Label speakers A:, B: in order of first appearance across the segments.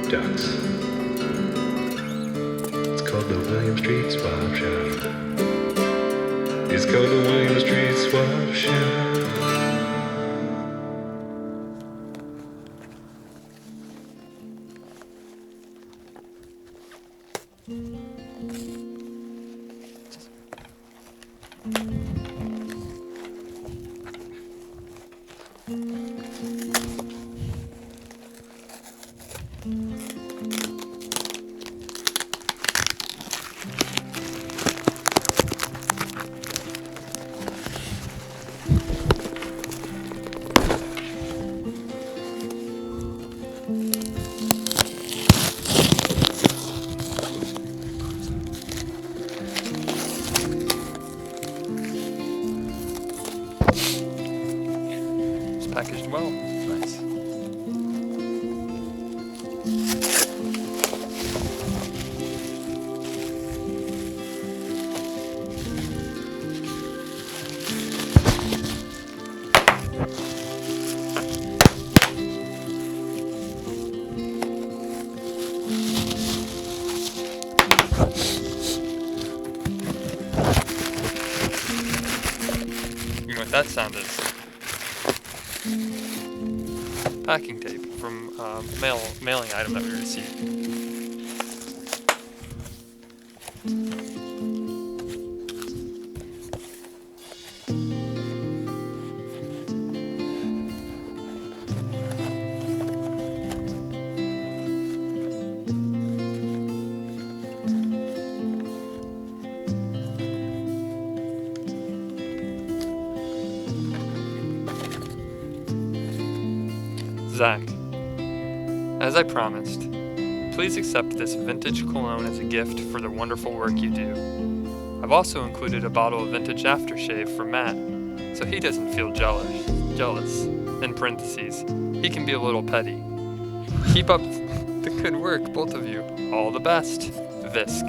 A: ducks. It's called the William Street Swap Shop. It's called the William Street Swap Shop.
B: Packaged well.
C: Nice.
B: You know what that sound is? Packing tape from mailing item that we received. Zach, as I promised, please accept this vintage cologne as a gift for the wonderful work you do. I've also included a bottle of vintage aftershave for Matt, so he doesn't feel jealous. In parentheses, he can be a little petty. Keep up the good work, both of you. All the best, Visk.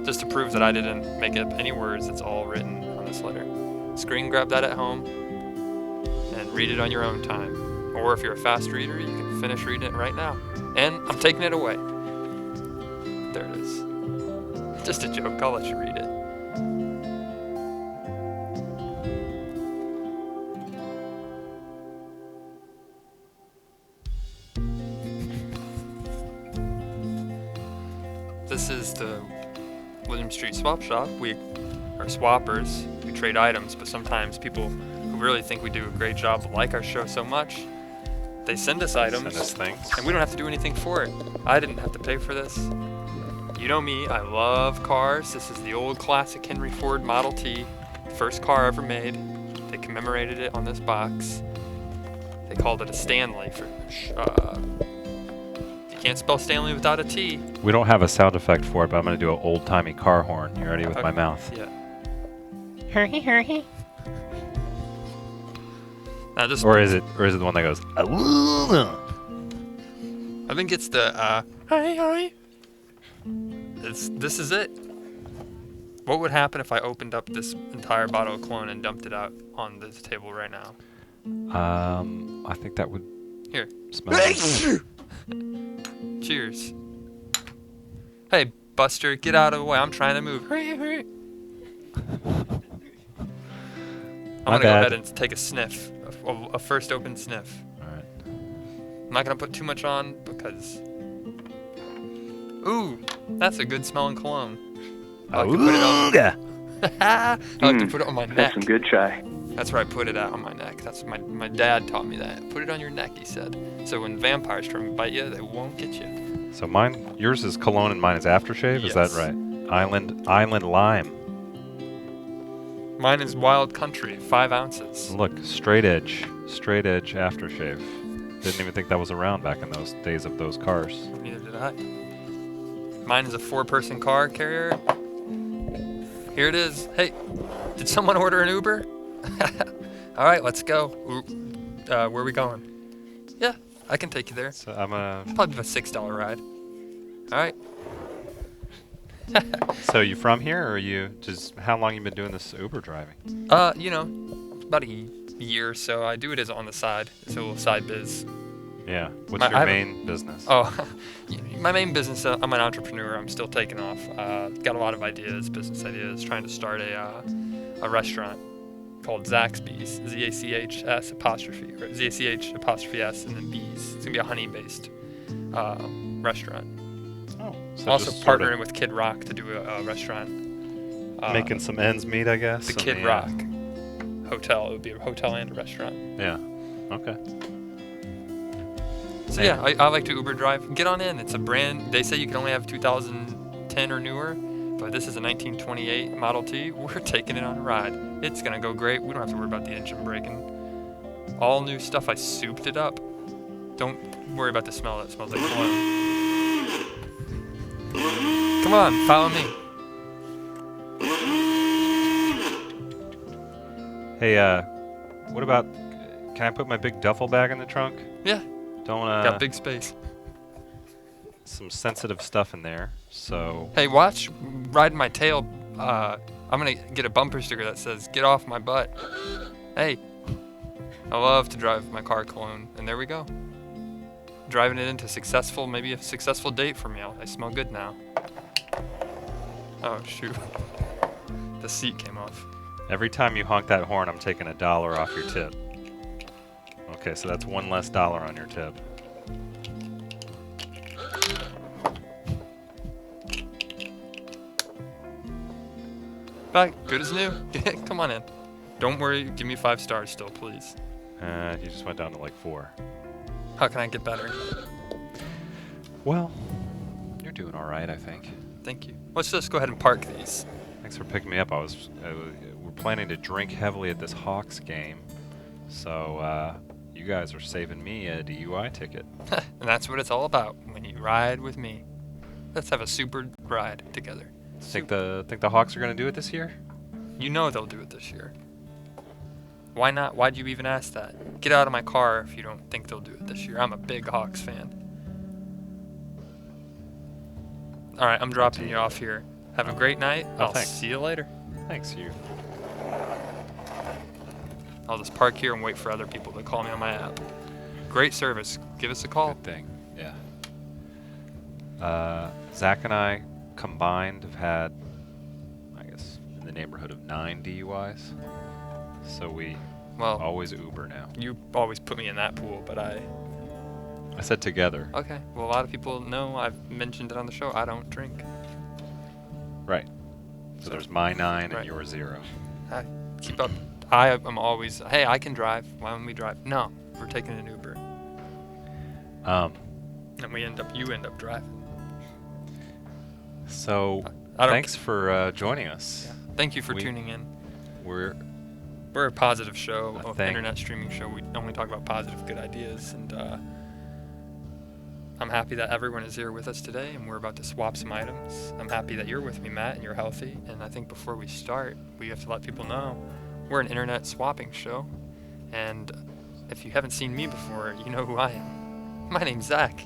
B: Just to prove that I didn't make up any words, it's all written on this letter. Screen grab that at home and read it on your own time. Or if you're a fast reader, you can finish reading it right now. And I'm taking it away. There it is. Just a joke, I'll let you read it. This is the William Street Swap Shop. We are swappers. We trade items, but sometimes people who really think we do a great job like our show so much, they send us items,
C: Send us things.
B: and we don't have to do anything for it. I didn't have to pay for this. You know me, I love cars. This is the old classic Henry Ford Model T, first car ever made. They commemorated it on this box. They called it a Stanley for, you can't spell Stanley without a T.
C: We don't have a sound effect for it, but I'm going to do an old-timey car horn. You ready with my mouth?
B: Yeah.
D: Hurry, hurry.
B: Now just,
C: Or is it the one that goes,
B: I think it's the, hi. This is it. What would happen if I opened up this entire bottle of cologne and dumped it out on this table right now?
C: I think that would
B: Here.
C: smell nice.
B: Cheers. Hey, Buster, get out of the way. I'm trying to move. Hurry. I'm
C: My
B: gonna go
C: bad.
B: ahead and take a sniff, a first open sniff.
C: Alright.
B: I'm not gonna put too much on because, ooh, that's a good smelling cologne. I like to put it on. I like to put it on my neck.
E: That's some good chai.
B: That's where I put it at, on my neck. That's my dad taught me that. Put it on your neck, he said. So when vampires try to bite you, they won't get you.
C: So yours is cologne and mine is aftershave. Is that
B: Yes.
C: right? Island lime.
B: Mine is Wild Country, 5 ounces.
C: Look, straight edge aftershave. Didn't even think that was around back in those days of those cars.
B: Neither did I. Mine is a 4-person car carrier. Here it is. Hey, did someone order an Uber? All right, let's go. Where are we going? Yeah, I can take you there.
C: So I'm a.
B: Probably a $6 ride. All right.
C: So you from here, or are you just? How long you been doing this Uber driving?
B: You know, about a year or so. I do it as on the side. It's a little side biz.
C: Yeah. What's
B: I
C: your
B: have-
C: main business?
B: Oh, my main business, I'm an entrepreneur. I'm still taking off. Got a lot of ideas, business ideas, trying to start a restaurant called Zaxby's, Z-A-C-H-S apostrophe, or Z-A-C-H apostrophe S and then B's. It's going to be a honey-based restaurant.
C: Oh. So
B: Also
C: just sort of
B: partnering with Kid Rock to do a restaurant.
C: making some ends meet, I guess.
B: The
C: on
B: Kid Rock Hotel. It would be a hotel and a restaurant.
C: Yeah. Okay.
B: So yeah, I like to Uber drive. Get on in. It's a brand. They say you can only have 2010 or newer, but this is a 1928 Model T. We're taking it on a ride. It's gonna go great. We don't have to worry about the engine breaking. All new stuff. I souped it up. Don't worry about the smell. It smells like cologne. Come on, follow me.
C: Hey, what about? Can I put my big duffel bag in the trunk?
B: Yeah,
C: Don't
B: got big space.
C: some sensitive stuff in there. So
B: Hey, watch riding my tail. I'm gonna get a bumper sticker that says "Get off my butt." Hey, I love to drive my car Cologne, and there we go. Driving it into maybe a successful date for me. I smell good now. Oh shoot, the seat came off.
C: every time you honk that horn, I'm taking $1 off your tip. Okay, so that's one less dollar on your tip.
B: Back, good as new. Come on in. Don't worry, give me 5 stars still, please.
C: You just went down to like 4.
B: How can I get better?
C: Well, you're doing all right, I think.
B: Thank you. Let's just go ahead and park these.
C: Thanks for picking me up. We're planning to drink heavily at this Hawks game, so you guys are saving me a DUI ticket.
B: And that's what it's all about when you ride with me. Let's have a super ride together.
C: Think the Hawks are gonna do it this year?
B: You know they'll do it this year. Why not? Why'd you even ask that? Get out of my car if you don't think they'll do it this year. I'm a big Hawks fan. All right, I'm dropping you off here. Have a great night. I'll
C: thanks.
B: see you later.
C: Thanks, you.
B: I'll just park here and wait for other people to call me on my app. Great service. Give us a call.
C: Good thing. Yeah. Zach and I combined have had, I guess, in the neighborhood of 9 DUIs. So we
B: Well,
C: always Uber now.
B: you always put me in that pool, but
C: I said together.
B: Okay. Well, a lot of people know I've mentioned it on the show. I don't drink.
C: Right. So there's my 9
B: Right.
C: and your 0.
B: Keep up. I am always, hey, I can drive. Why don't we drive? No, we're taking an Uber. And you end up driving.
C: So
B: I don't
C: thanks for joining us.
B: Yeah. Thank you for
C: We-
B: tuning in.
C: We're
B: We're a positive show,
C: I
B: an
C: think-
B: internet streaming show. We only talk about positive, good ideas, and I'm happy that everyone is here with us today, and we're about to swap some items. I'm happy that you're with me, Matt, and you're healthy. And I think before we start, we have to let people know we're an internet swapping show, and if you haven't seen me before, you know who I am. My name's Zach,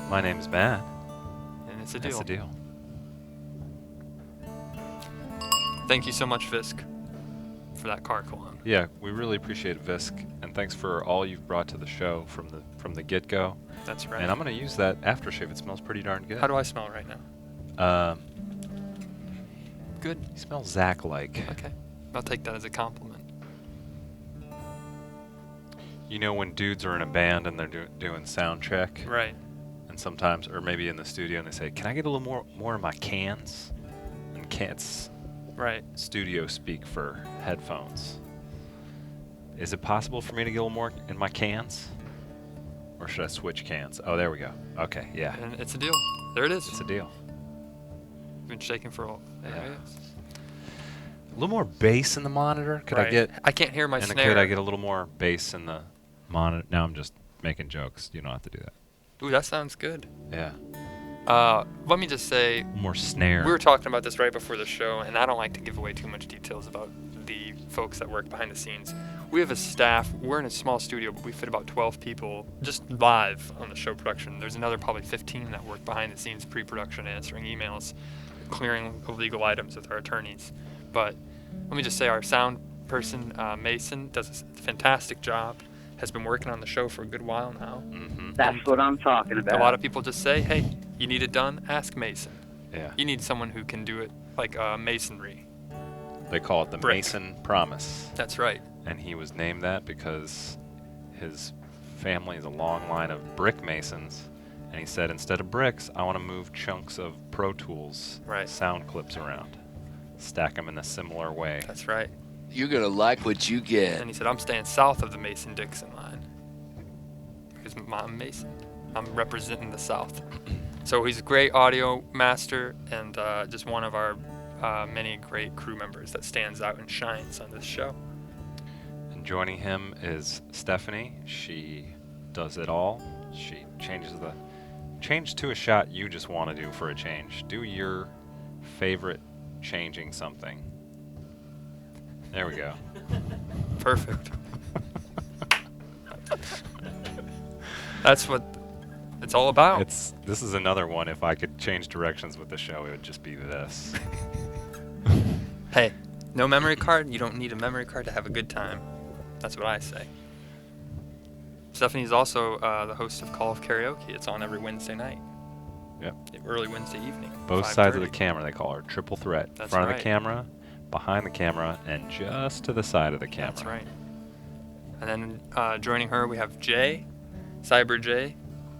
C: my name's Matt.
B: and it's a deal.
C: That's a deal.
B: Thank you so much, Fisk, for that car cologne.
C: Yeah, we really appreciate it, Visk, and thanks for all you've brought to the show from the get-go.
B: That's right.
C: And I'm gonna use that aftershave. It smells pretty darn good.
B: How do I smell right now? Good.
C: You smell Zach-like.
B: Okay. I'll take that as a compliment.
C: You know when dudes are in a band and they're doing sound check,
B: Right.
C: and sometimes, or maybe in the studio, and they say, "Can I get a little more of my cans?" And cans,
B: Right.
C: studio speak for headphones. Is it possible for me to get a little more in my cans? Or should I switch cans? Oh, there we go. Okay, yeah.
B: And it's a deal. There it is.
C: It's a deal.
B: Been shaking for a
C: Yeah.
B: yeah.
C: A little more bass in the monitor? Could I
B: Right.
C: get...
B: I can't hear my
C: and
B: snare.
C: could I get a little more bass in the monitor? Now I'm just making jokes. You don't have to do that.
B: Ooh, that sounds good.
C: Yeah.
B: Let me just say,
C: More snare.
B: we were talking about this right before the show, and I don't like to give away too much details about the folks that work behind the scenes. We have a staff. We're in a small studio, but we fit about 12 people just live on the show production. There's another probably 15 that work behind the scenes, pre-production, answering emails, clearing illegal items with our attorneys. But let me just say, our sound person, Mason, does a fantastic job. has been working on the show for a good while now.
C: Mm-hmm.
E: That's what I'm talking about.
B: A lot of people just say, hey, you need it done, ask Mason.
C: Yeah.
B: You need someone who can do it like masonry.
C: They call it the
B: Brick.
C: Mason Promise.
B: That's right.
C: And he was named that because his family is a long line of brick masons. And he said, instead of bricks, I want to move chunks of Pro Tools sound clips around. Stack them in a similar way.
B: That's right.
F: You're going to like what you get.
B: And he said, I'm staying south of the Mason-Dixon line. Because I'm Mason. I'm representing the South. So he's a great audio master and just one of our many great crew members that stands out and shines on this show.
C: And joining him is Stephanie. She does it all. She change to a shot you just want to do for a change. Do your favorite changing something. There we go.
B: Perfect. That's what it's all about.
C: This is another one. If I could change directions with the show, it would just be this.
B: Hey, no memory card? You don't need a memory card to have a good time. That's what I say. Stephanie's also the host of Call of Karaoke. It's on every Wednesday night.
C: Yep.
B: Early Wednesday evening.
C: Both sides of the
B: 5:30.
C: camera, they call her triple threat.
B: That's
C: Front of
B: right.
C: the camera, behind the camera, and just to the side of the camera.
B: That's right. And then joining her, we have Jay, Cyber Jay.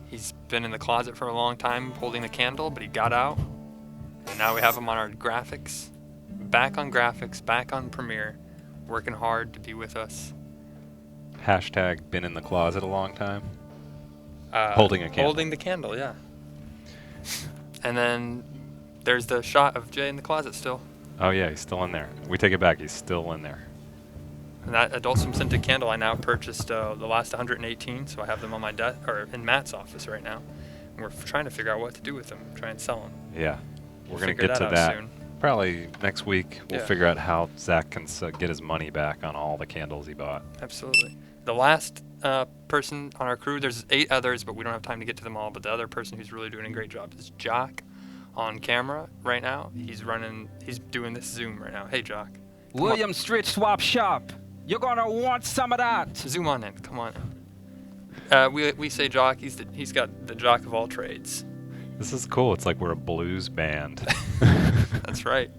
B: He's been in the closet for a long time holding the candle, but he got out. And now we have him on our graphics. Back on Premiere. Working hard to be with us.
C: Hashtag been in the closet a long time. Holding a candle.
B: Holding the candle, yeah. And then there's the shot of Jay in the closet still.
C: Oh yeah, he's still in there. We take it back, he's still in there.
B: And that Adult Swim scented candle, I now purchased the last 118, so I have them on my desk, or in Matt's office right now. And we're trying to figure out what to do with them, try and sell them.
C: Yeah, we're going to
B: Figure
C: get to
B: out
C: that.
B: soon.
C: Probably next week we'll
B: Yeah.
C: figure out how Zach can get his money back on all the candles he bought.
B: Absolutely. The last person on our crew, there's 8 others, but we don't have time to get to them all, but the other person who's really doing a great job is Jock on camera right now. He's doing this Zoom right now. Hey, Jock. Come on.
G: William Street Swap Shop. You're gonna want some of that.
B: Zoom on in. Come on in. We say Jock. He's got the Jock of all trades.
C: This is cool. It's like we're a blues band.
B: That's right.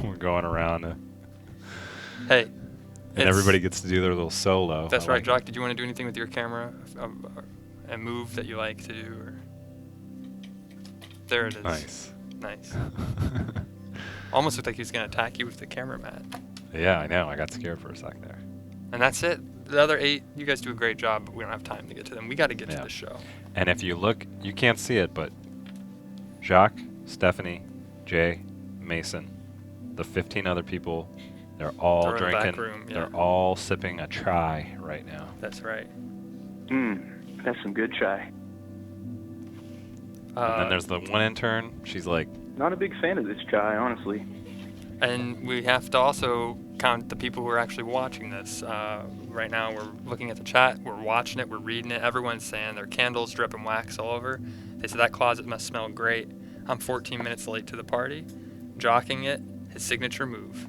C: We're going around
B: Hey.
C: and everybody gets to do their little solo.
B: That's
C: I
B: right,
C: like
B: Jock. Did you want to do anything with your camera? A move that you like to do? Or... There it is.
C: Nice.
B: Nice. Almost looked like he was going to attack you with the camera mat.
C: Yeah, I know. I got scared for a sec there.
B: And that's it. The other 8, you guys do a great job, but we don't have time to get to them. We got to get to
C: Yeah.
B: the show.
C: And if you look, you can't see it, but Jacques, Stephanie, Jay, Mason, the 15 other people, they're all
B: They're in the back
C: drinking.
B: room, yeah.
C: They're all sipping a try right now.
B: That's right.
E: That's some good chai.
C: And then there's the one intern. She's like,
E: Not a big fan of this chai, honestly.
B: And we have to also count the people who are actually watching this. Right now, we're looking at the chat, we're watching it, we're reading it. Everyone's saying their candles dripping wax all over. They said that closet must smell great. I'm 14 minutes late to the party. Jocking it, his signature move.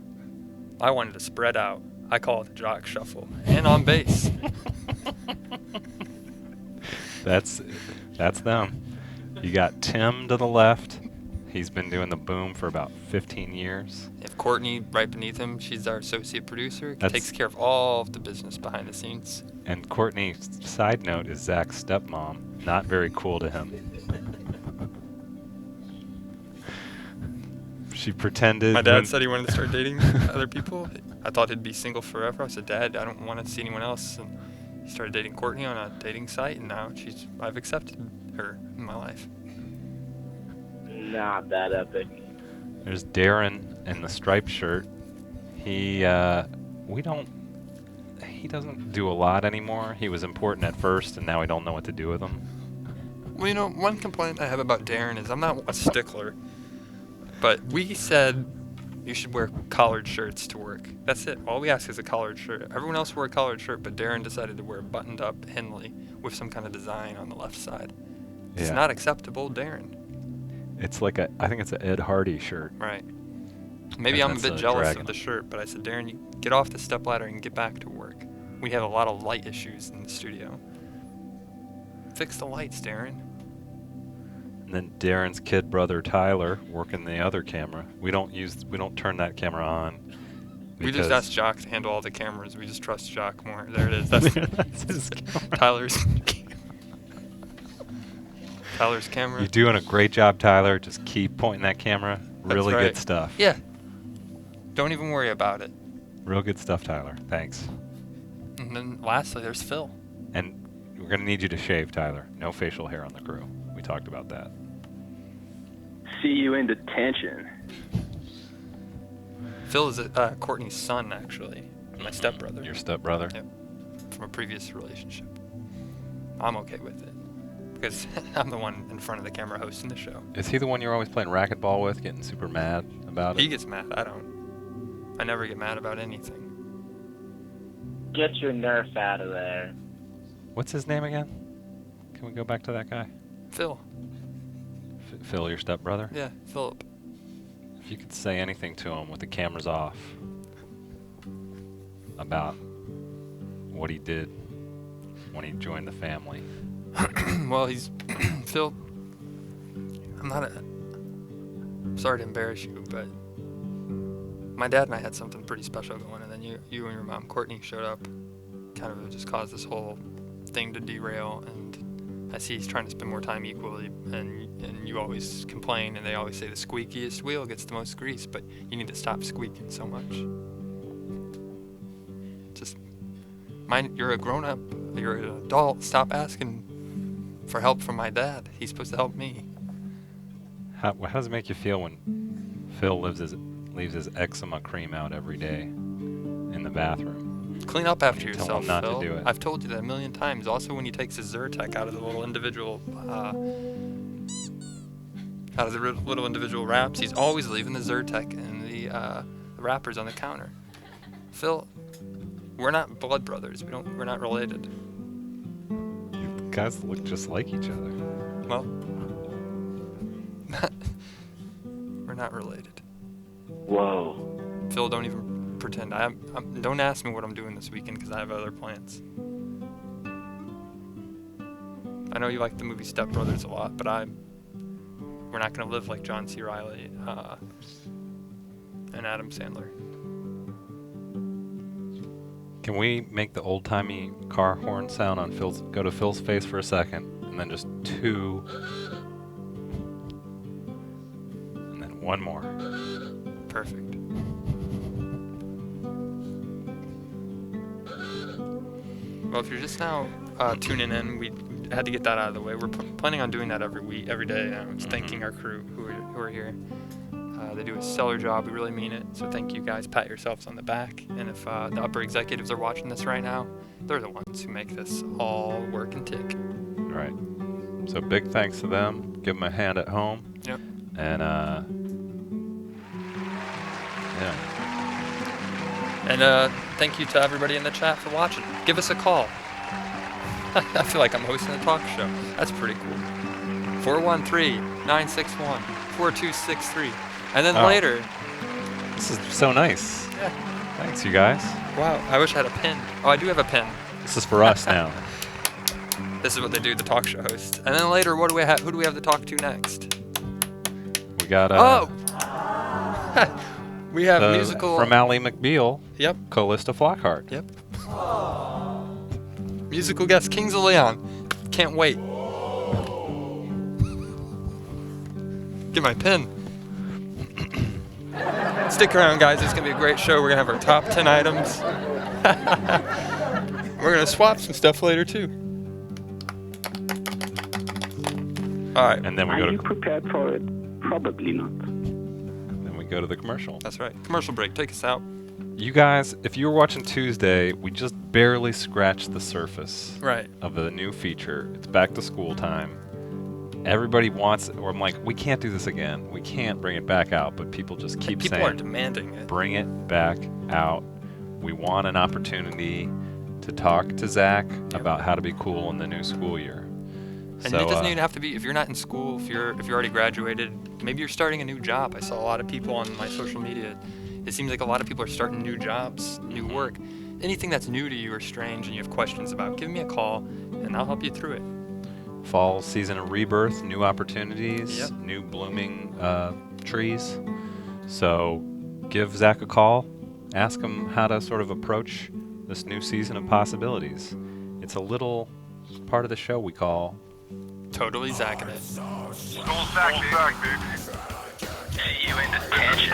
B: I wanted to spread out. I call it the jock shuffle. And on bass.
C: that's them. You got Tim to the left. He's been doing the boom for about 15 years.
B: If Courtney, right beneath him, she's our associate producer,
C: That's-
B: takes care of all of the business behind the scenes.
C: And Courtney, side note, is Zach's stepmom. Not very cool to him. She pretended.
B: My dad
C: when-
B: said he wanted to start dating other people. I thought he'd be single forever. I said, Dad, I don't want to see anyone else. And he started dating Courtney on a dating site, and now I've accepted her in my life.
E: Not that epic.
C: There's Darren in the striped shirt. He doesn't do a lot anymore. He was important at first, and now we don't know what to do with him.
B: Well, one complaint I have about Darren is I'm not a stickler, but we said you should wear collared shirts to work. That's it. All we ask is a collared shirt. Everyone else wore a collared shirt, but Darren decided to wear a buttoned-up Henley with some kind of design on the left side. It's
C: Yeah.
B: not acceptable, Darren.
C: It's like I think it's an Ed Hardy shirt.
B: Right. Maybe
C: And
B: I'm a
C: that's
B: bit
C: a
B: jealous
C: dragon.
B: of the shirt, but I said, Darren, you get off the stepladder and get back to work. We have a lot of light issues in the studio. Fix the lights, Darren.
C: And then Darren's kid brother Tyler working the other camera. We don't turn that camera on.
B: We just asked Jock to handle all the cameras. We just trust Jock more. There it is. That's
C: his camera.
B: Tyler's camera.
C: You're doing a great job, Tyler. Just keep pointing that camera. Really
B: right.
C: good stuff.
B: Yeah. Don't even worry about it.
C: Real good stuff, Tyler. Thanks.
B: And then lastly, there's Phil.
C: And we're going to need you to shave, Tyler. No facial hair on the crew. We talked about that.
E: See you in detention.
B: Phil is Courtney's son, actually. My stepbrother.
C: Your stepbrother?
B: Yep. From a previous relationship. I'm okay with it. Because I'm the one in front of the camera hosting the show.
C: Is he the one you're always playing racquetball with, getting super mad about it?
B: He gets mad. I don't. I never get mad about anything.
H: Get your Nerf out of there.
C: What's his name again? Can we go back to that guy?
B: Phil.
C: Phil, your stepbrother?
B: Yeah, Philip.
C: If you could say anything to him with the cameras off about what he did when he joined the family.
B: Well, he's Phil. Sorry to embarrass you, but my dad and I had something pretty special going, and then you and your mom, Courtney, showed up. Kind of just caused this whole thing to derail, and I see he's trying to spend more time equally, and you always complain, and they always say the squeakiest wheel gets the most grease, but you need to stop squeaking so much. Just you're a grown-up, you're an adult, stop asking for help from my dad. He's supposed to help me.
C: How does it make you feel when Phil leaves his eczema cream out every day in the bathroom?
B: Clean up after
C: You tell
B: yourself,
C: him not
B: Phil.
C: to do it.
B: I've told you that a million times. Also, when he takes his Zyrtec out of the little individual wraps, he's always leaving the Zyrtec and the wrappers on the counter. Phil, we're not blood brothers. We're not related.
C: You guys look just like each other.
B: Well, we're not related.
E: Whoa.
B: Phil, don't even pretend. Don't ask me what I'm doing this weekend because I have other plans. I know you like the movie Step Brothers a lot, but we're not going to live like John C. Reilly and Adam Sandler.
C: Can we make the old-timey car horn sound on go to Phil's face for a second, and then just 2, and then 1 more.
B: Perfect. Well, if you're just now tuning in, we had to get that out of the way. We're planning on doing that every day. Just thanking our crew who are here. They do a stellar job. We really mean it. So thank you guys. Pat yourselves on the back. And if the upper executives are watching this right now, they're the ones who make this all work and tick.
C: Right. So big thanks to them. Give them a hand at home.
B: Yep.
C: And yeah.
B: And thank you to everybody in the chat for watching. Give us a call. I feel like I'm hosting a talk show. That's pretty cool. 413-961-4263. And then later...
C: This is so nice.
B: Yeah.
C: Thanks, you guys.
B: Wow, I wish I had a pin. Oh, I do have a pin.
C: This is for us now.
B: This is what they do, the talk show host. And then later, who do we have to talk to next?
C: We got...
B: we have musical...
C: From Ally McBeal.
B: Yep.
C: Callista Flockhart.
B: Yep. Musical guest, Kings of Leon. Can't wait. Get my pen. Stick around, guys. It's going to be a great show. We're going to have our top 10 items. We're going to swap some stuff later, too. All right.
C: And then we
E: Are
C: go
E: you
C: to...
E: prepared for it? Probably not.
C: Then we go to the commercial.
B: That's right. Commercial break. Take us out.
C: You guys, if you were watching Tuesday, we just barely scratched the surface of the new feature. It's back to school time. Everybody wants it, or I'm like, we can't do this again. We can't bring it back out, but people just keep saying,
B: people are demanding it.
C: Bring it back out. We want an opportunity to talk to Zach about how to be cool in the new school year.
B: And it doesn't even have to be, if you're not in school, if you're already graduated, maybe you're starting a new job. I saw a lot of people on my social media. It seems like a lot of people are starting new jobs, new work. anything that's new to you or strange and you have questions about, give me a call and I'll help you through it.
C: Fall season of rebirth, new opportunities,
B: Yep.
C: new blooming trees. So give Zach a call, ask him how to sort of approach this new season of possibilities. It's a little part of the show we call
B: Totally zacking it.
E: See you in detention.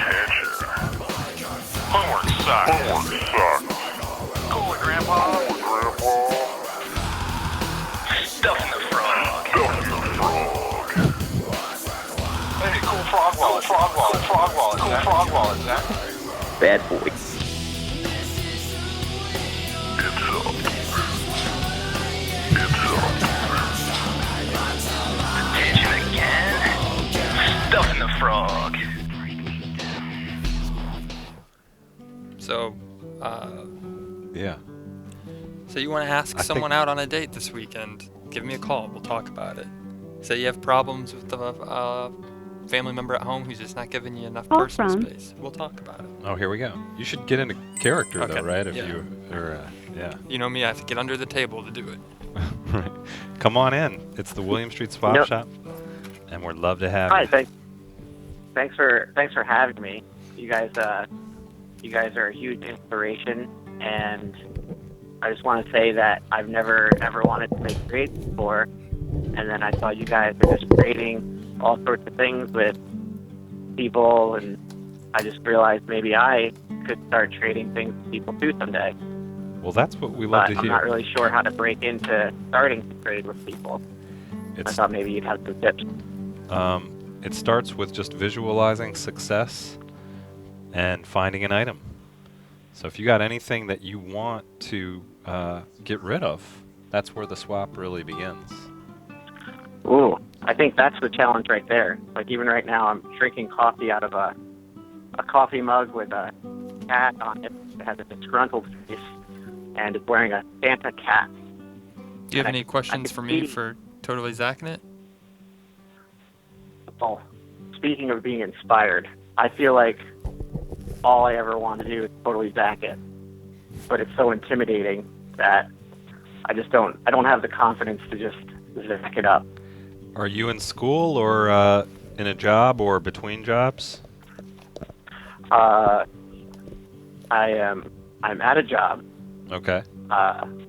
I: Homework sucks.
E: Cool, Grandpa. Stuffing the frog.
I: Hey, cool frog wallet, Zach.
E: Bad boy. Detention again? Stuffing the frog.
B: So,
C: yeah.
B: so you want to ask
C: I
B: someone
C: think-
B: out on a date this weekend? Give me a call. We'll talk about it. Say you have problems with the family member at home who's just not giving you enough personal space. We'll talk about it.
C: Oh, here we go. You should get into character
B: Okay,
C: though, right? If
B: yeah.
C: you are, yeah.
B: You know me, I have to get under the table to do it.
C: Right. Come on in. It's the William Street Swap
H: Yep.
C: Shop, and we'd love to have
H: Hi,
C: you.
H: thanks for having me. You guys are a huge inspiration, and I just want to say that I've never ever wanted to make grades before, and then I saw you guys are just grading all sorts of things with people, and I just realized maybe I could start trading things with people too someday.
C: Well, that's what we love
H: But
C: to
H: I'm
C: hear.
H: not really sure how to break into starting to trade with people. I
C: It's
H: thought maybe you'd have some tips.
C: It starts with just visualizing success and finding an item. So if you got anything that you want to get rid of, that's where the swap really begins.
H: Ooh, I think that's the challenge right there. Like even right now, I'm drinking coffee out of a coffee mug with a cat on it that has a disgruntled face, and it's wearing a Santa cap.
B: Do you have
H: I-
B: any
H: I
B: questions
H: could
B: for me
H: see-
B: for totally zacking it?
H: Oh, speaking of being inspired, I feel like all I ever want to do is totally zack it, but it's so intimidating that I don't have the confidence to just zack it up.
C: Are you in school or in a job or between jobs?
H: I'm at a job.
C: Okay.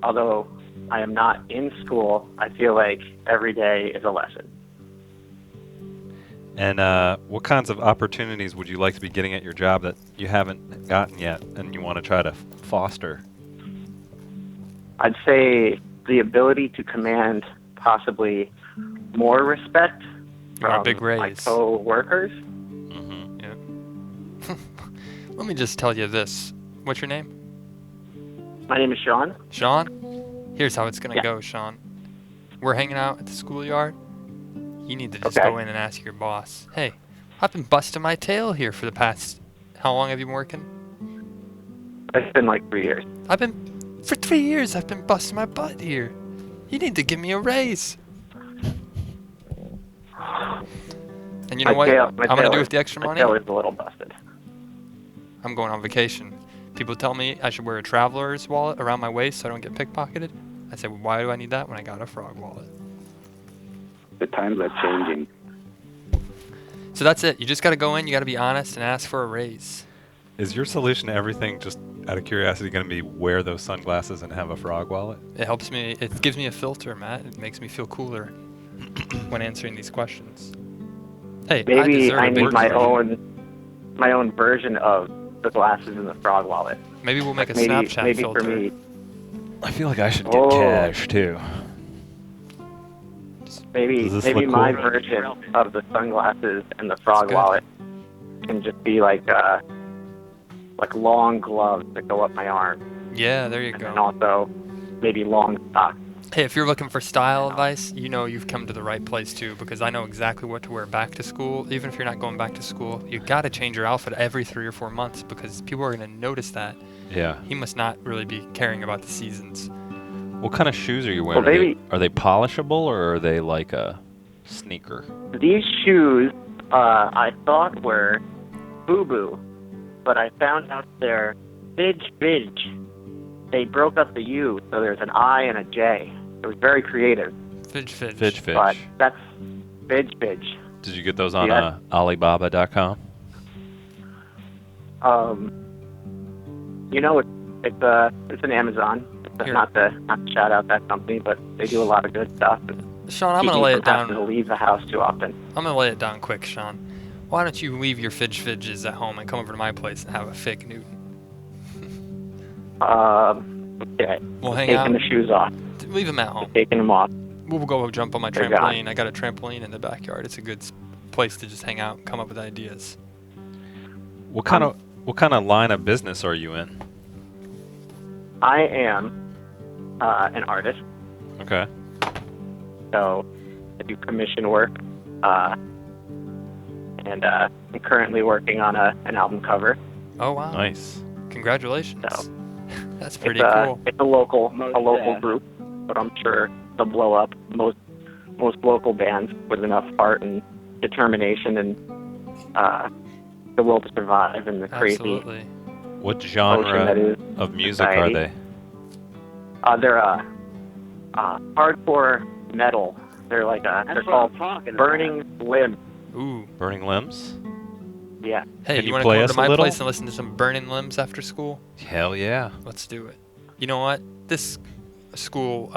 H: Although I am not in school, I feel like every day is a lesson.
C: And what kinds of opportunities would you like to be getting at your job that you haven't gotten yet and you want to try to foster?
H: I'd say the ability to command possibly more respect
B: Or a
H: from
B: big
H: my
B: raise.
H: co-workers.
C: Mm-hmm.
B: Yeah. Let me just tell you this. What's your name?
H: My name is Shawn.
B: Shawn? Here's how it's going to
H: Yeah.
B: go, Shawn. We're hanging out at the schoolyard. You need to just
H: Okay.
B: go in and ask your boss, hey, I've been busting my tail here for the past, how long have you been working?
H: It's been like 3 years.
B: For 3 years, I've been busting my butt here. You need to give me a raise. And you know
H: My
B: what
H: tail-
B: I'm
H: my
B: going to
H: tail
B: do
H: is-
B: with the extra
H: My
B: money?
H: tail is a little busted.
B: I'm going on vacation. People tell me I should wear a traveler's wallet around my waist so I don't get pickpocketed. I say, well, why do I need that when I got a frog wallet?
E: The times are changing.
B: So that's it. You just got to go in, you got to be honest, and ask for a raise.
C: Is your solution to everything, just out of curiosity, going to be wear those sunglasses and have a frog wallet?
B: It helps me, it gives me a filter, Matt. It makes me feel cooler when answering these questions. Hey, I
H: Maybe
B: deserve
H: I
B: a
H: need
B: bird
H: my
B: version.
H: own version of the glasses in the frog wallet.
B: Maybe we'll make a
H: maybe
B: Snapchat
H: maybe
B: filter.
H: for me,
C: I feel like I should
H: get
C: cash too.
H: maybe
C: Does this
H: maybe
C: look
H: my
C: cool?
H: version of the sunglasses and the frog
B: good.
H: wallet can just be like long gloves that go up my arm,
B: Yeah, there you
H: and then
B: go.
H: also maybe long socks.
B: Hey, if you're looking for style advice, you know you've come to the right place too, because I know exactly what to wear back to school. Even if you're not going back to school, you got to change your outfit every 3 or 4 months because people are going to notice that.
C: Yeah.
B: He must not really be caring about the seasons.
C: What kind of shoes are you wearing?
H: Well, maybe-
C: Are they polishable or are they like a sneaker?
H: These shoes I thought were Boo Boo, but I found out they're Bidge. they broke up the U, so there's an I and a J. It was very creative.
B: Fidge.
C: Fidge.
H: But that's Fidge.
C: Did you get those on
H: Yeah.
C: Alibaba.com?
H: You know, it's an Amazon.
B: Here.
H: Not to shout out that company, but they do a lot of good stuff.
B: Sean, I'm
H: Keep
B: gonna
H: me
B: lay
H: from
B: it down.
H: having to leave the house too often.
B: I'm gonna lay it down quick, Sean. Why don't you leave your fidges at home and come over to my place and have a fake Newton?
H: Okay.
B: We'll hang
H: Taking
B: out.
H: the shoes off.
B: Leave them at home.
H: Taking them off.
B: We'll go jump on my
H: They're gone.
B: trampoline. I got a trampoline in the backyard. It's a good place to just hang out and come up with ideas.
C: What kind of line of business are you in?
H: I am an artist,
C: Okay.
H: so I do commission work, and I'm currently working on an album cover.
B: Oh wow!
C: Nice.
B: Congratulations.
H: So,
B: That's pretty
H: it's,
B: cool.
H: It's a local group, but I'm sure they'll blow up. Most local bands with enough heart and determination and the will to survive and the crazy.
B: Absolutely.
C: What
H: Ocean that
C: genre
H: is
C: of music
H: society.
C: are they?
H: They're hardcore metal. They're like they're called Burning Limb.
B: Ooh.
C: Burning Limbs?
H: Yeah.
B: Hey,
C: Can
B: you
C: you
B: want to
C: play
B: come
C: us
B: to
C: a
B: my
C: little?
B: place and listen to some Burning Limbs after school?
C: Hell yeah.
B: Let's do it. You know what? This school,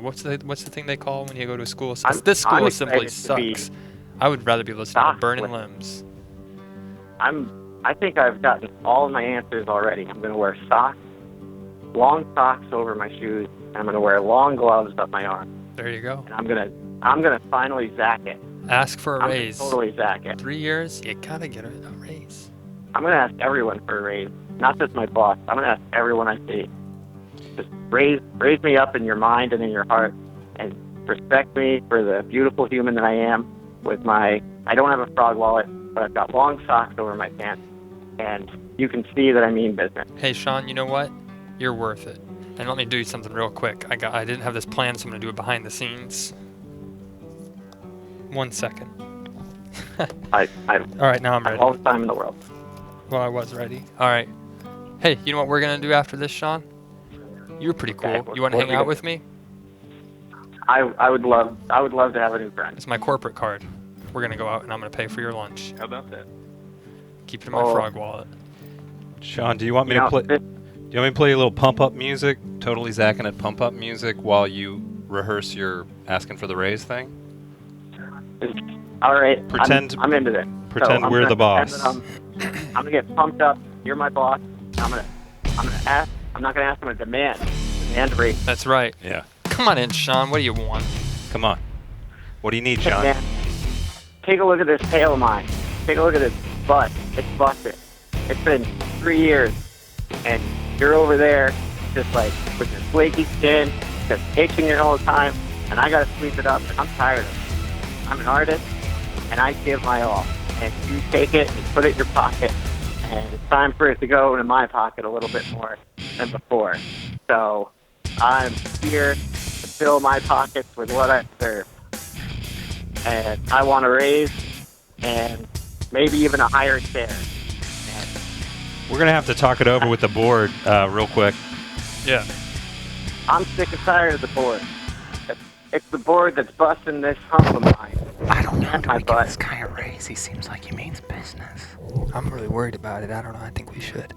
B: what's the thing they call when you go to a school? This school
H: I'm
B: assembly
H: excited to be
B: sucks. I would rather be listening to
H: stocked
B: Burning
H: with-
B: Limbs.
H: I think I've gotten all of my answers already. I'm gonna wear socks, long socks over my shoes, and I'm gonna wear long gloves up my arm.
B: There you go.
H: And I'm gonna finally zack it.
B: Ask for a
H: I'm
B: raise.
H: gonna totally zack it.
B: 3 years, you gotta get a raise.
H: I'm gonna ask everyone for a raise, not just my boss. I'm gonna ask everyone I see. Just raise me up in your mind and in your heart, and respect me for the beautiful human that I am. I don't have a frog wallet, but I've got long socks over my pants, and you can see that I mean business.
B: Hey, Sean, you know what? You're worth it. And let me do something real quick. I didn't have this planned, so I'm gonna do it behind the scenes. 1 second.
H: I
B: All right, now I'm
H: have
B: ready.
H: all the time in the world.
B: Well, I was ready. All right. Hey, you know what we're gonna do after this, Sean? You're pretty cool.
H: Okay,
B: You want to
H: what are
B: hang
H: we
B: out
H: gonna
B: with me?
H: I would love to have a new friend.
B: It's my corporate card. We're gonna go out, and I'm gonna pay for your lunch.
I: How about that?
B: Keep it in my
H: Oh.
B: frog wallet.
C: Sean, do you want me
H: You
C: to
H: know,
C: play?
H: this-
C: Do you want me to play a little pump up music? Totally zacking at pump up music while you rehearse your asking for the raise thing?
H: All right.
C: Pretend-
H: I'm into this.
C: pretend
H: I'm
C: we're
H: gonna
C: the boss.
H: pretend that I'm gonna get pumped up. You're my boss. I'm gonna ask. I'm not gonna ask him a demand. Demand rate.
B: That's right.
C: Yeah.
B: Come on in, Sean. What do you want?
C: Come on. What do you need,
H: Hey,
C: John?
H: man, take a look at this tail of mine. Take a look at this butt. It's busted. It's been 3 years, and you're over there, just like with your flaky skin, just itching it all the time. And I gotta sweep it up. And I'm tired of it. I'm an artist, and I give my all. And you take it and put it in your pocket, and it's time for it to go into my pocket a little bit more than before. So I'm here to fill my pockets with what I deserve. And I want a raise, and maybe even a higher share. And
C: We're going to have to talk it over with the board real quick.
B: Yeah.
H: I'm sick and tired of the board. It's the board that's busting this hump of mine.
D: I don't know.
H: And
D: Do
H: my
D: we give
H: butt.
D: this guy a raise? He seems like he means business.
B: I'm really worried about it. I don't know. I think we should.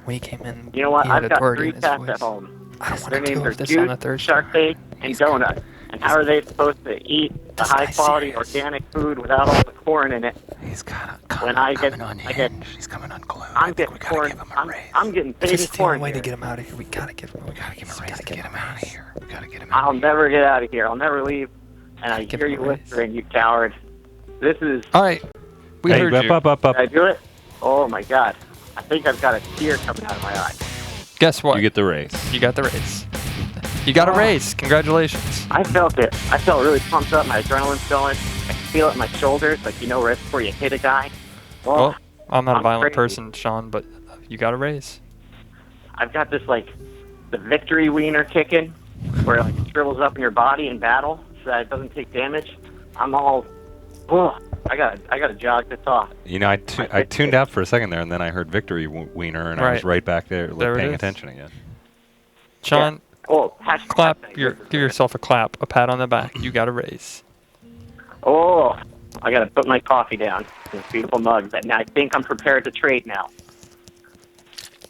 B: When he came in,
H: You know what?
B: he had
H: I've got
B: authority
H: 3
B: in his
H: cats
B: voice.
H: at home.
B: I don't want
H: Their
B: to
H: names
B: deal
H: are
B: with this on the
H: Juice,
B: third
H: Shark Bait, and Donut. And how are they supposed to eat the
D: This guy's
H: high-quality
D: serious.
H: organic food without all the corn in it?
D: He's kind of
H: When
D: coming,
H: I get-
D: coming
H: I get-
D: unhinged. He's coming unglued.
H: I'm
D: I think
H: getting
D: we gotta
H: corn.
D: give him a raise.
H: I'm getting
B: This
H: baby
B: is the only
H: corn
B: way to
H: here.
B: get him out of here. We gotta give him.
D: We gotta give him a raise
B: gotta
D: to get him out of here. We gotta get him
H: I'll
D: out of here.
H: never get out of here. I'll never leave. And I
B: Give
H: hear
B: him
H: you
B: a raise.
H: whispering, you coward. This is...
B: All right. We
C: Hey,
B: heard
C: up,
B: you.
C: up.
H: Did I do it? Oh, my God. I think I've got a tear coming out of my eye.
B: Guess what?
C: You get the raise.
B: You got the raise. You got a raise. Congratulations.
H: I felt it. I felt really pumped up. My adrenaline's going. I can feel it in my shoulders, like, you know, right before you hit a guy. Oh,
B: Well, I'm not a
H: I'm
B: violent
H: crazy.
B: person, Sean, but you got a raise.
H: I've got this, like, the victory wiener kicking, where, like, it shrivels up in your body in battle so that it doesn't take damage. I'm all, oh, gotta jog this off.
C: You know, I tuned out for a second there, and then I heard Victory Wiener, and I was
B: Right.
C: right back there,
B: There it
C: paying
B: is.
C: attention again.
B: Sean,
H: Oh,
B: clap. Give yourself a clap, a pat on the back. You got a raise.
H: Oh, I gotta put my coffee down in this beautiful mug. That now I think I'm prepared to trade now.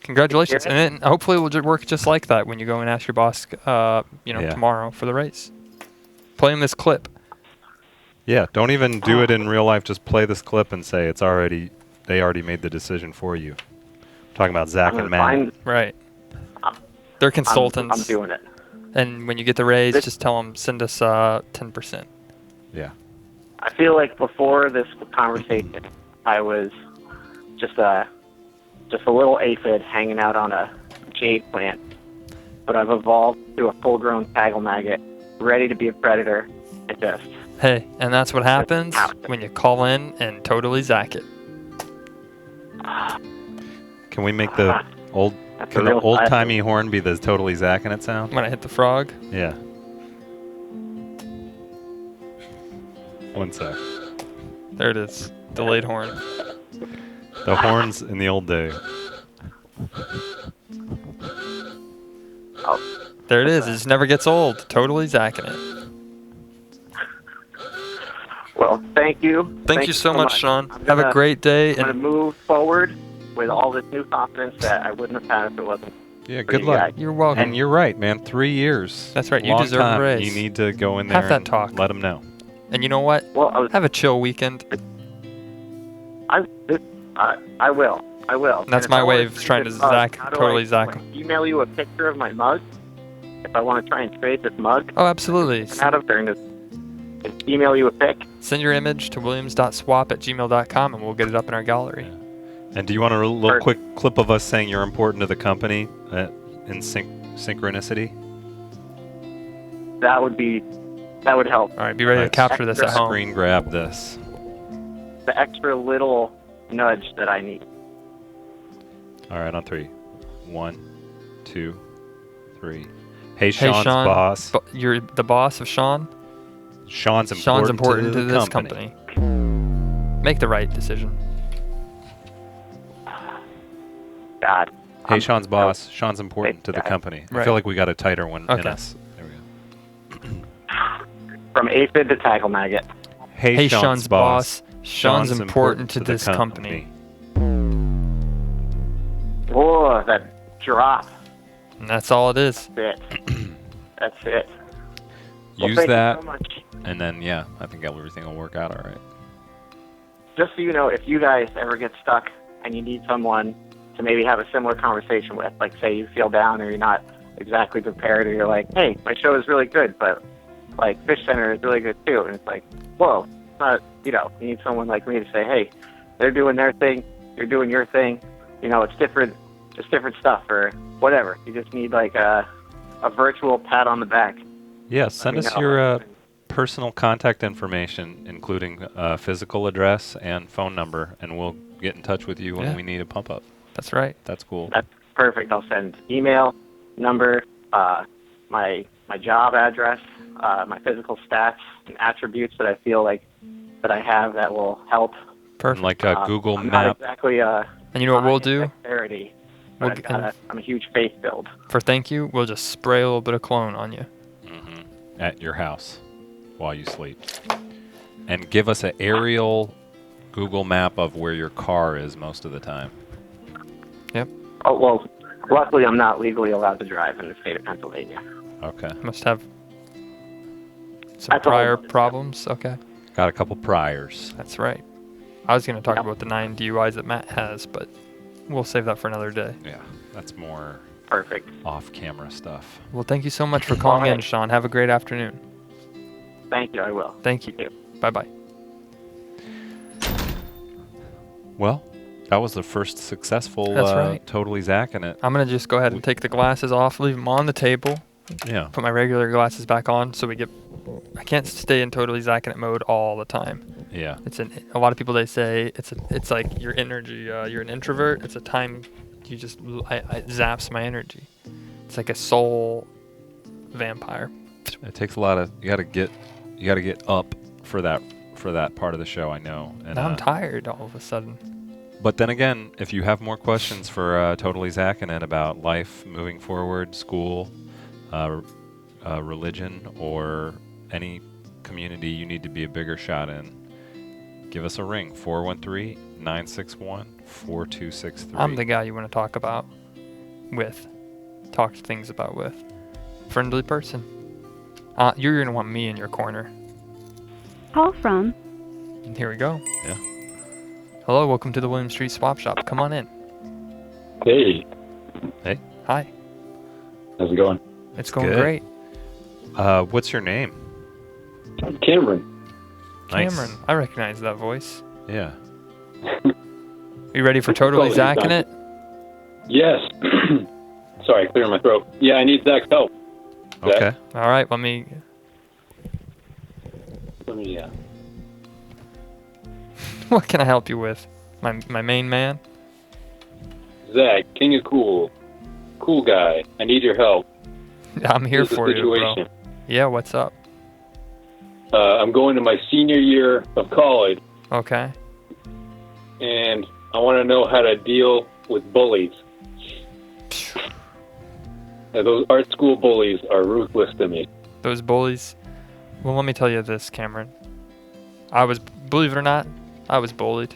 B: Congratulations,
H: Yeah.
B: and hopefully it will work just like that when you go and ask your boss,
C: Yeah.
B: tomorrow for the raise. Play him this clip.
C: Yeah, don't even do it in real life. Just play this clip and say they already made the decision for you. Talking about Zach and Matt.
H: Fine.
B: Right. They're
H: I'm
B: consultants.
H: doing it.
B: And when you get the raise,
H: This-
B: just tell them send us 10%.
C: Yeah.
H: I feel like before this conversation, I was just a little aphid hanging out on a jade plant, but I've evolved to a full-grown taggle maggot, ready to be a predator, and just
B: Hey, and that's what happens
H: out.
B: when you call in and totally Zach it.
C: Can we make the old
H: That's
C: can
H: a
C: the
H: real
C: old timey horn be the totally zacking it sound?
B: When I hit the frog.
C: Yeah. One sec.
B: There it is. Delayed horn.
C: The horns in the old day.
H: Oh,
B: There it is. It just never gets old. Totally zacking it.
H: well, thank you.
B: Thank you so much, Sean.
H: I'm
B: Have a
H: gonna-
B: great day.
H: I'm going to
B: And
H: move forward with all this new confidence that I wouldn't have had if it wasn't.
C: Yeah,
H: for
C: good
H: you
C: luck.
H: guys.
B: you're welcome.
C: And you're right, man. 3 years.
B: That's right, you
C: Long
B: deserve a
C: time.
B: raise.
C: You need to go in there
B: Have that
C: and
B: talk.
C: let them know.
B: And you know what?
H: Well,
B: Have a chill weekend.
H: I will. I will.
B: That's
H: And if
B: my
H: I
B: way
H: wanna
B: of
H: trade
B: trying to
H: this mug,
B: Zach-
H: how do
B: totally
H: I,
B: Zach
H: like,
B: 'em?
H: email you a picture of my mug if I want to try and trade this mug
B: Oh, absolutely.
H: out of during this. Email you a pic.
B: Send your image to williams.swap@gmail.com and we'll get it up in our gallery.
C: And do you want a little
H: Or-
C: quick clip of us saying you're important to the company in synchronicity?
H: That would help.
B: All right, be ready to
C: Let's
B: capture this at home.
C: Screen grab this.
H: The extra little nudge that I need.
C: All right, on 3. 1, 2, 3. Hey,
B: Hey,
C: Sean's
B: Sean,
C: boss.
B: You're the boss of Sean.
C: Sean's important,
B: Sean's important to
C: the
B: this
C: company.
B: company. Make the right decision.
H: God.
C: Hey, Sean's boss. Sean's important to the
H: Yeah.
C: company. I
B: Right.
C: feel like we got a tighter one in
B: Okay.
C: us. There we go.
H: From aphid to tackle maggot.
B: Hey, Sean's boss. Sean's important to this company.
H: Whoa, that drop.
B: And that's all it is.
H: That's it. That's it. Well,
C: Use
H: thank
C: that,
H: you so much.
C: and then, yeah, I think everything will work out all right.
H: Just so you know, if you guys ever get stuck and you need someone to maybe have a similar conversation with, like say you feel down or you're not exactly prepared, or you're like, hey, my show is really good, but like Fish Center is really good too, and it's like, whoa, it's not, you need someone like me to say, hey, they're doing their thing, you're doing your thing, it's different, just different stuff, or whatever. You just need like a virtual pat on the back.
C: Yeah, send
H: Let me
C: us
H: know.
C: your personal contact information, including physical address and phone number, and we'll get in touch with you when
B: Yeah.
C: we need a pump up.
B: That's right.
C: That's cool.
H: That's perfect. I'll send email, number, my job address, my physical stats and attributes that I feel like that I have that will help.
B: Perfect.
C: Like a Google
H: I'm
C: Map.
H: not exactly
B: And you know what we'll do?
H: Dexterity,
B: We'll
H: but
B: g-
H: I'm a huge faith build.
B: For thank you, we'll just spray a little bit of cologne on you.
C: At your house while you sleep. And give us an aerial Google map of where your car is most of the time.
B: Yep.
H: Oh, well, luckily I'm not legally allowed to drive in the state of Pennsylvania.
C: Okay.
B: Must have some
H: That's a whole
B: prior
H: other-
B: problems. Okay.
C: Got a couple priors.
B: That's right. I was going to talk
H: Yep.
B: about the 9 DUIs that Matt has, but we'll save that for another day.
C: Yeah, that's more
H: Perfect.
C: off-camera stuff.
B: Well, thank you so much for calling in,
H: Alright.
B: Sean. Have a great afternoon.
H: Thank you. I will.
B: Thank you. Bye-bye.
C: Well, that was the first successful
B: That's right.
C: totally zacking it.
B: I'm going to just go ahead and take the glasses off, leave them on the table,
C: Yeah.
B: put my regular glasses back on so I can't stay in totally zacking it mode all the time.
C: Yeah.
B: A lot of people, they say it's like your energy, you're an introvert. It's a time you just, it zaps my energy. It's like a soul vampire.
C: It takes a lot of you got to get up for for that part of the show, I know. And
B: Now I'm tired all of a sudden.
C: But then again, if you have more questions for Totally Zackanen about life moving forward, school, religion, or any community you need to be a bigger shot in, give us a ring, 413-961-4263.
B: I'm the guy you want to talk about with. Talk things about with. Friendly person. You're going to want me in your corner.
J: Call from.
B: And here we go.
C: Yeah.
B: Hello, welcome to the William Street Swap Shop. Come on in.
K: Hey,
C: Hey,
B: Hi.
K: how's it going?
B: It's going
C: good.
B: great.
C: what's your name?
K: Cameron.
C: Nice.
B: Cameron, I recognize that voice.
C: Yeah.
B: Are you ready for Totally Zacking it?
K: Yes. Sorry, clearing my throat. Yeah, I need Zach's help.
C: Okay.
B: All right, let me... What can I help you with? My main man?
K: Zach, King of Cool. Cool guy. I need your help.
B: I'm here
K: Here's the
B: for you, bro.
K: situation.
B: Yeah, what's up?
K: I'm going to my senior year of college,
B: Okay.
K: and I want to know how to deal with bullies. Those art school bullies are ruthless to me.
B: Those bullies. Well, let me tell you this, Cameron. Believe it or not, I was bullied.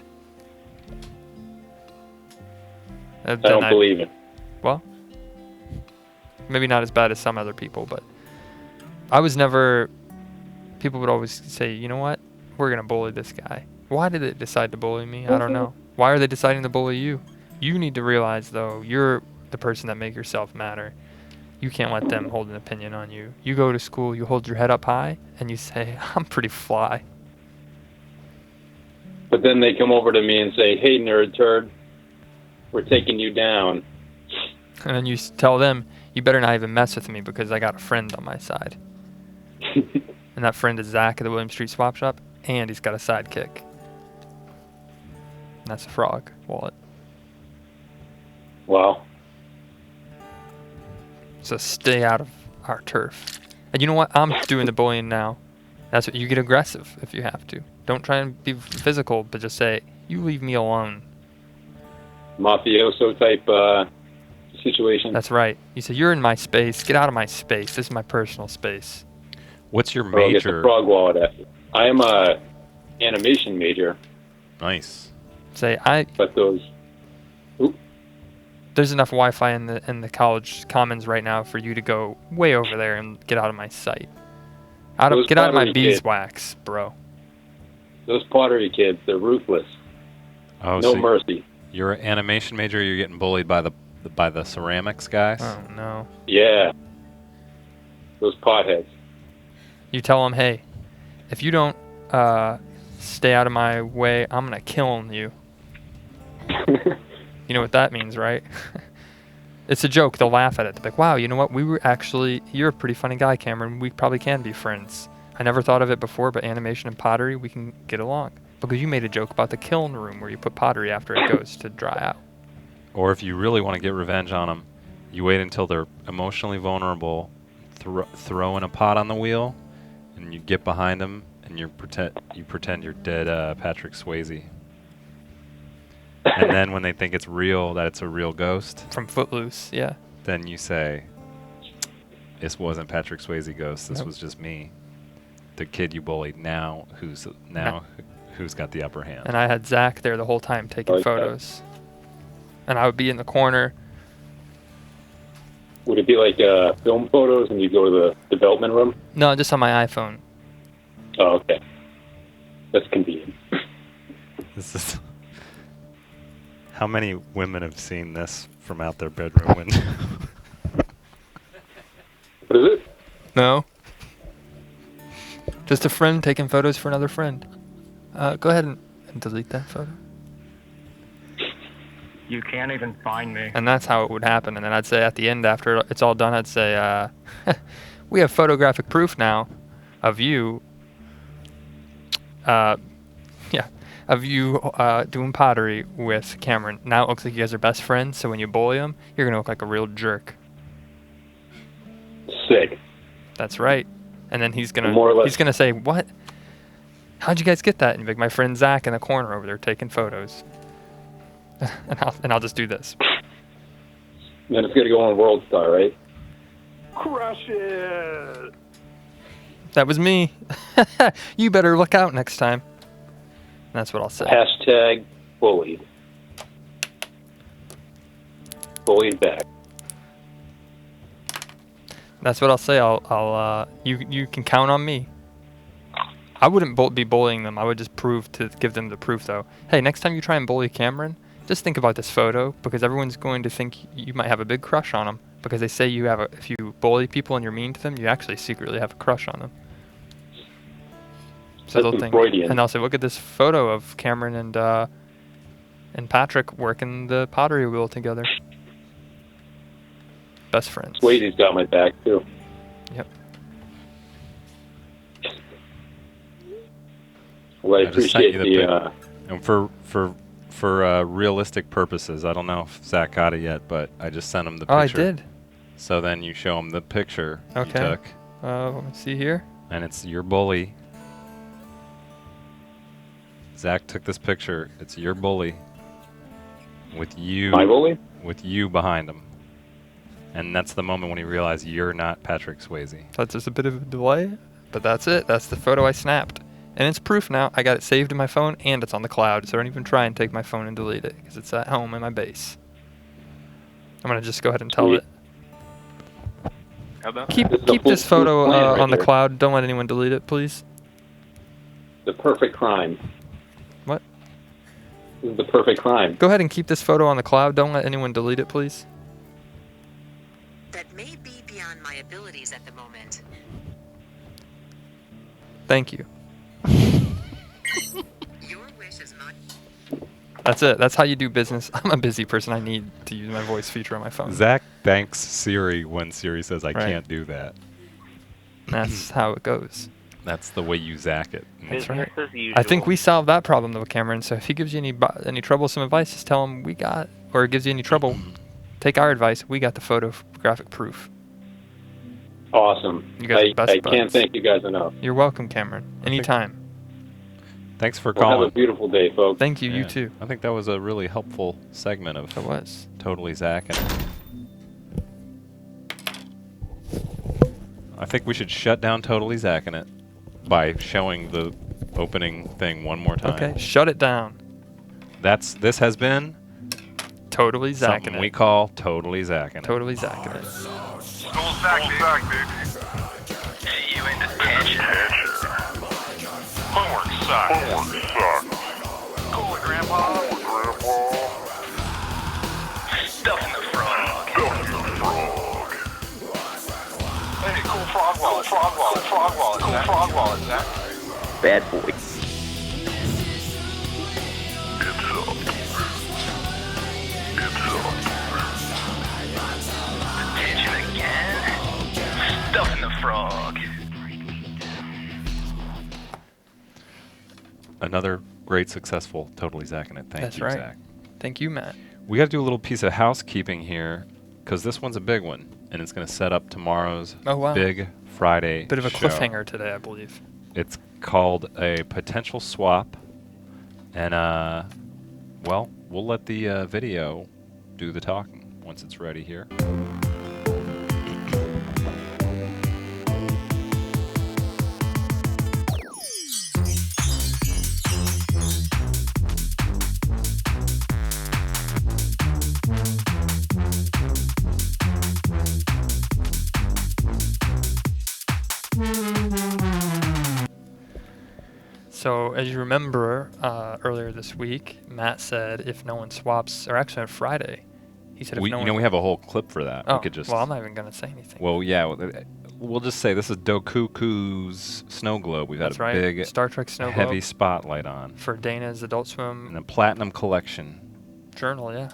K: I don't believe it.
B: Well, maybe not as bad as some other people, but I was never... People would always say, you know what? We're going to bully this guy. Why did they decide to bully me? I don't know. Why are they deciding to bully you? You need to realize, though, you're the person that make yourself matter. You can't let them hold an opinion on you. You go to school, you hold your head up high, and you say, I'm pretty fly.
K: But then they come over to me and say, hey, nerd turd, we're taking you down.
B: And then you tell them, you better not even mess with me because I got a friend on my side. And that friend is Zach at the William Street Swap Shop, and he's got a sidekick. And that's a frog wallet.
K: Wow.
B: So stay out of our turf. And you know what? I'm doing the bullying now. That's what you get aggressive if you have to. Don't try and be physical, but just say, you leave me alone.
K: Mafioso type situation.
B: That's right. You say, you're in my space. Get out of my space. This is my personal space.
C: What's your
K: Or I'll get the
C: major?
K: frog wallet at it. I am a animation major,
C: Nice.
B: Say,
K: but those...
B: there's enough Wi-Fi in the college commons right now for you to go way over there and get out of my sight. Get out of my
K: pottery kids.
B: beeswax, bro.
K: Those pottery kids, they're ruthless.
C: Oh,
K: No
C: so
K: mercy.
C: you're an animation major. You're getting bullied by the ceramics guys.
B: Oh no.
K: Yeah. Those potheads.
B: You tell them, hey, if you don't stay out of my way, I'm gonna kill you. You know what that means, right? It's a joke. They'll laugh at it. They're like, wow, you know what? You're a pretty funny guy, Cameron. We probably can be friends. I never thought of it before, but animation and pottery, we can get along. Because you made a joke about the kiln room where you put pottery after it goes to dry out.
C: Or if you really want to get revenge on them, you wait until they're emotionally vulnerable, throw in a pot on the wheel, and you get behind them and you pretend you're dead Patrick Swayze. And then when they think it's real, that it's a real ghost.
B: From Footloose, yeah.
C: Then you say, this wasn't Patrick Swayze ghost, this
B: Nope.
C: was just me. The kid you bullied now who's got the upper hand.
B: And I had Zach there the whole time taking
K: Okay.
B: photos. And I would be in the corner.
K: Would it be like film photos and you go to the development room?
B: No, just on my iPhone.
K: Oh, okay. That's convenient.
C: This is how many women have seen this from out their bedroom window?
K: What is it?
B: No. Just a friend taking photos for another friend. Go ahead and delete that photo.
L: You can't even find me.
B: And that's how it would happen. And then I'd say at the end, after it's all done, I'd say, we have photographic proof now of you. Of you doing pottery with Cameron. Now it looks like you guys are best friends, so when you bully him, you're going to look like a real jerk.
K: Sick.
B: That's right. And then he's
K: More or less.
B: gonna say, what? how'd you guys get that? And you'd be like, my friend Zach in the corner over there taking photos. and I'll just do this.
K: Then it's going to go on World Star, right?
I: Crush it!
B: That was me. You better look out next time. That's what I'll say.
K: Hashtag bullied. Bullied back.
B: That's what I'll say. You can count on me. I wouldn't be bullying them. I would just give them the proof, though. Hey, next time you try and bully Cameron, just think about this photo, because everyone's going to think you might have a big crush on him, because they say if you bully people and you're mean to them, you actually secretly have a crush on them. So they'll think, and they'll say, look at this photo of Cameron and Patrick working the pottery wheel together. Best friends.
K: Swayze's got my back, too.
B: Yep.
K: Well, I appreciate the...
C: And for realistic purposes, I don't know if Zach got it yet, but I just sent him the picture.
B: Oh, I did.
C: So then you show him the picture you
B: Okay.
C: took.
B: Let me see here.
C: And it's your bully. Zach took this picture. It's your bully. With you.
K: My bully?
C: With you behind him. And that's the moment when he realized you're not Patrick Swayze.
B: That's just a bit of a delay, but that's it. That's the photo I snapped. And it's proof now. I got it saved in my phone, and it's on the cloud, so don't even try and take my phone and delete it, because it's at home in my base. I'm going to just go ahead and tell it.
I: How about
B: Keep this photo on the cloud. Don't let anyone delete it, please.
K: The perfect crime.
B: What?
K: This is the perfect crime.
B: Go ahead and keep this photo on the cloud. Don't let anyone delete it, please.
M: That may be beyond my abilities at the moment.
B: Thank you.
M: Your wish is not...
B: That's it. That's how you do business. I'm a busy person. I need to use my voice feature on my phone.
C: Zach thanks Siri when Siri says, I can't do that.
B: That's how it goes.
C: That's the way you Zach it.
B: That's right. I think we solved that problem, though, Cameron. So if he gives you any troublesome advice, just tell him or gives you any trouble, take our advice. We got the photographic proof.
K: Awesome.
B: You guys are the best
K: I
B: buds.
K: can't thank you guys enough.
B: You're welcome, Cameron. Anytime.
C: Thanks for
K: Well,
C: calling.
K: have a beautiful day, folks.
B: Thank you. You too.
C: I think that was a really helpful segment of
B: It was.
C: Totally Zach. And I think we should shut down Totally Zach in it by showing the opening thing one more time.
B: Okay, shut it down.
C: This has been
B: Totally Zach
C: something we call Totally Zach in it.
B: Totally Zach in it.
I: School sack, baby.
E: Hey, you in detention?
I: Homework sack.
E: Cool, Grandpa. Stuffing the frog.
I: Hey, cool frog wallet. Cool frog wallet, Zach.
E: Bad boy. Detention again? Stuffing the frog.
C: Another great, successful Totally Zach in it. Thank you,
B: right.
C: Zach.
B: Thank you, Matt.
C: We got to do a little piece of housekeeping here, because this one's a big one, and it's going to set up tomorrow's big Friday
B: Bit of a
C: show.
B: cliffhanger today, I believe.
C: It's called a potential swap, and well, we'll let the video do the talking once it's ready here.
B: So, as you remember, earlier this week, Matt said if no one swaps, or actually on Friday, he said if no one...
C: we have a whole clip for that.
B: Oh,
C: We could just.
B: well, I'm not even going to say anything.
C: Well, yeah, we'll just say this is Dokuku's snow globe. We've
B: That's
C: had a
B: right.
C: big,
B: Star Trek snow
C: heavy
B: globe.
C: spotlight on.
B: For Dana's Adult Swim
C: And a platinum collection.
B: journal, yeah.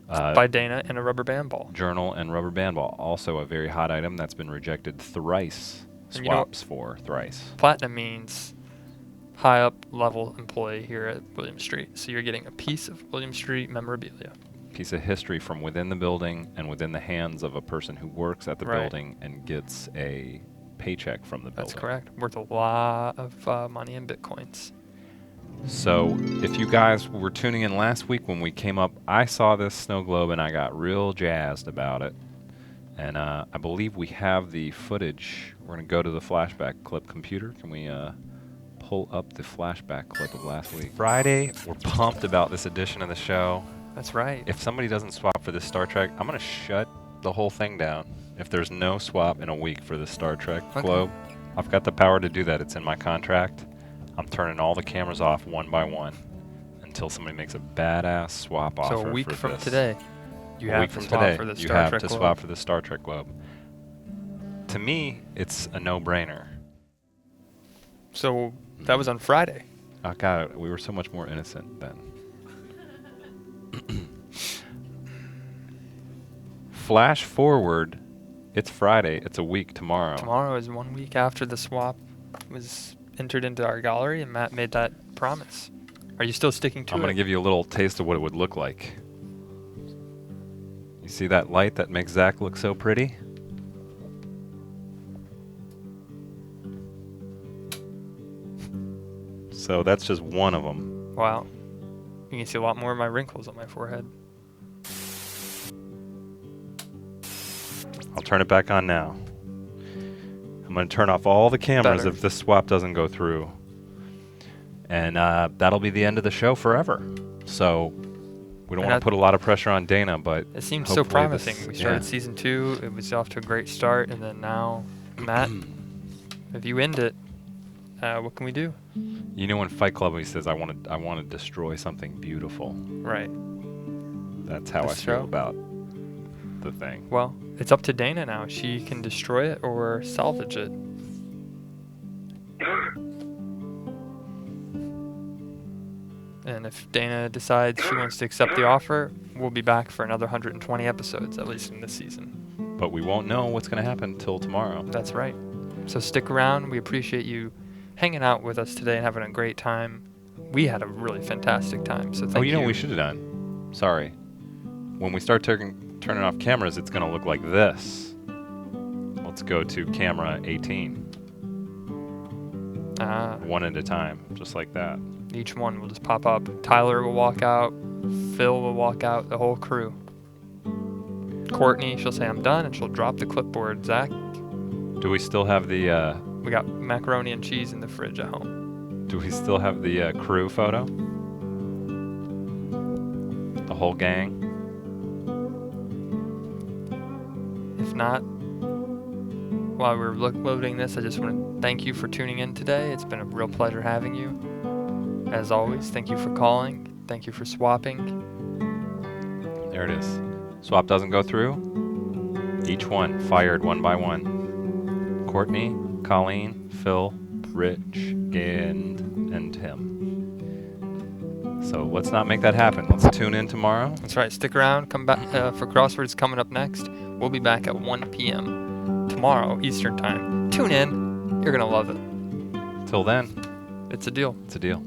B: By Dana and a rubber band ball.
C: Journal and rubber band ball. Also a very hot item that's been rejected thrice.
B: And you know
C: Swaps for thrice.
B: Platinum means high up level employee here at William Street. So you're getting a piece of William Street memorabilia.
C: Piece of history from within the building and within the hands of a person who works at the
B: Right.
C: building and gets a paycheck from the building.
B: That's correct. Worth a lot of money in bitcoins.
C: So if you guys were tuning in last week when we came up, I saw this snow globe and I got real jazzed about it. And I believe we have the footage. We're going to go to the flashback clip computer. Can we pull up the flashback clip of last week? Friday, we're pumped about this edition of the show.
B: That's right.
C: If somebody doesn't swap for this Star Trek, I'm going to shut the whole thing down. If there's no swap in a week for the Star Trek globe, I've got the power to do that. It's in my contract. I'm turning all the cameras off one by one until somebody makes a badass swap offer.
B: So a week
C: for
B: from
C: this.
B: today, you have to swap for the Star Trek globe.
C: Swap for the Star Trek globe. To me, it's a no-brainer.
B: So that was on Friday.
C: Oh God, we were so much more innocent then. Flash forward, it's Friday. It's a week tomorrow.
B: Tomorrow is 1 week after the swap was entered into our gallery, and Matt made that promise. Are you still sticking to it?
C: I'm going to give you a little taste of what it would look like. You see that light that makes Zach look so pretty? So that's just one of them.
B: Wow. You can see a lot more of my wrinkles on my forehead.
C: I'll turn it back on now. I'm going to turn off all the cameras
B: Better.
C: if this swap doesn't go through. And that'll be the end of the show forever. So we don't want to put a lot of pressure on Dana, but
B: it seemed so promising. We started season 2. It was off to a great start, and then now, Matt, if you end it, what can we do?
C: You know, in Fight Club, he says, "I want to destroy something beautiful."
B: Right.
C: That's how I feel about the thing.
B: Well, it's up to Dana now. She can destroy it or salvage it. And if Dana decides she wants to accept the offer, we'll be back for another 120 episodes, at least in this season.
C: But we won't know what's going to happen until tomorrow.
B: That's right. So stick around. We appreciate you hanging out with us today and having a great time. We had a really fantastic time, so thank you.
C: Oh, you know what we should have done? Sorry. When we start turning off cameras, it's going to look like this. Let's go to camera 18. One at a time, just like that.
B: Each one will just pop up. Tyler will walk out. Phil will walk out. The whole crew. Courtney, she'll say, "I'm done," and she'll drop the clipboard. Zach?
C: Do we still have the...
B: We got macaroni and cheese in the fridge at home.
C: Do we still have the crew photo? The whole gang?
B: If not, while we're loading this, I just want to thank you for tuning in today. It's been a real pleasure having you. As always, thank you for calling. Thank you for swapping.
C: There it is. Swap doesn't go through. Each one fired one by one. Courtney, Colleen, Phil, Rich, and Tim. So let's not make that happen. Let's tune in tomorrow.
B: That's right. Stick around. Come back for Crosswords coming up next. We'll be back at 1 p.m. tomorrow, Eastern Time. Tune in. You're going to love it.
C: Till then.
B: It's a deal.
C: It's a deal.